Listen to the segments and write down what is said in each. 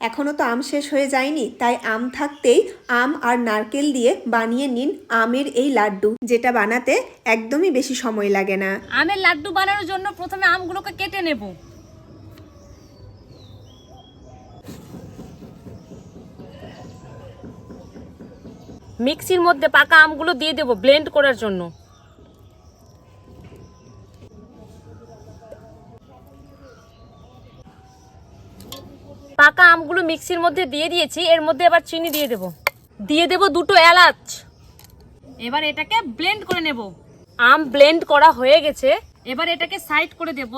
এখনও তো আম শেষ হয়ে যায়নি, তাই আম থাকতেই আম আর নারকেল দিয়ে বানিয়ে নিন আমের এই লাড্ডু, যেটা বানাতে একদমই বেশি সময় লাগে না। আমের লাড্ডু বানানোর জন্য প্রথমে আমগুলোকে কেটে নেব। মিক্সির মধ্যে পাকা আমগুলো দিয়ে দেব ব্লেন্ড করার জন্য। পাকা আমগুলো মিক্সির মধ্যে দিয়ে দিয়েছি, এর মধ্যে এবার চিনি দিয়ে দেব। দিয়ে দেব 2টো এলাচ। এবার এটাকে ব্লেন্ড করে নেব। আম ব্লেন্ড করা হয়ে গেছে, এবার এটাকে সাইড করে দেব।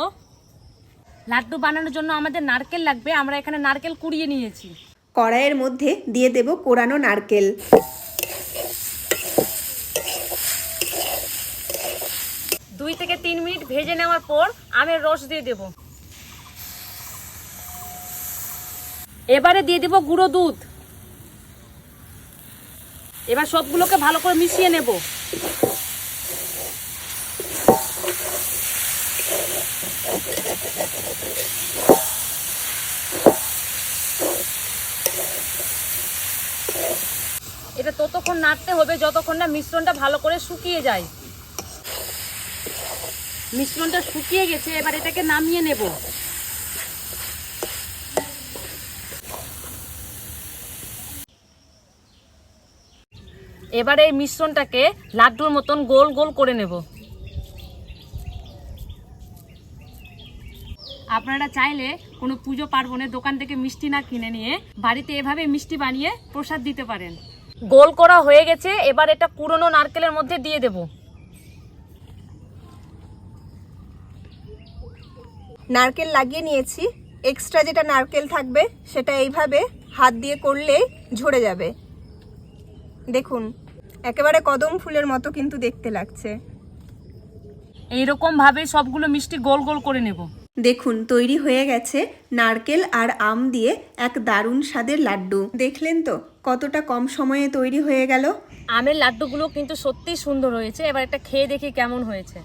লাড্ডু বানানোর জন্য আমাদের নারকেল লাগবে, আমরা এখানে নারকেল কুড়িয়ে নিয়েছি। কড়াইয়ের মধ্যে দিয়ে দেব কোরানো নারকেল। 2 থেকে 3 মিনিট ভেজে নেওয়ার পর আমের রস দিয়ে দেব। এবারে দিয়ে দেব গুঁড়ো দুধ। এবার সবগুলোকে ভালো করে মিশিয়ে নেব। এটা ততক্ষণ নাড়তে হবে যতক্ষণ না মিশ্রণটা ভালো করে শুকিয়ে যায়। মিশ্রণটা শুকিয়ে গেছে, এবার এটাকে নামিয়ে নেব। এবার এই মিশ্রণটাকে লাড্ডুর মতন গোল গোল করে নেব। আপনারা চাইলে কোনো পুজো পার্বণে দোকান থেকে মিষ্টি না কিনে নিয়ে বাড়িতে এভাবে মিষ্টি বানিয়ে প্রসাদ দিতে পারেন। গোল করা হয়ে গেছে, এবার এটা পুরনো নারকেলের মধ্যে দিয়ে দেব। নারকেল লাগিয়ে নিয়েছি, এক্সট্রা যেটা নারকেল থাকবে সেটা এইভাবে হাত দিয়ে করলে ঝরে যাবে। দেখুন, একেবারে কদম ফুলের মতো কিন্তু দেখতে লাগছে। এইরকম ভাবে সবগুলো মিষ্টি গোল গোল করে নেব। দেখুন, তৈরি হয়ে গেছে নারকেল আর আম দিয়ে এক দারুণ স্বাদের লাড্ডু। দেখলেন তো কতটা কম সময়ে তৈরি হয়ে গেল। আমের লাড্ডুগুলো কিন্তু সত্যিই সুন্দর হয়েছে। এবার একটা খেয়ে দেখি কেমন হয়েছে।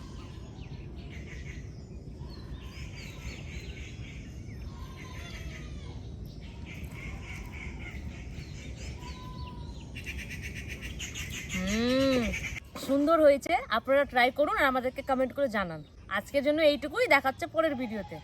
সুন্দর হয়েছে, আপনারা ট্রাই করুন আর আমাদেরকে কমেন্ট করে জানান। আজকের জন্য এইটুকুই, দেখাচ্ছে পরের ভিডিওতে।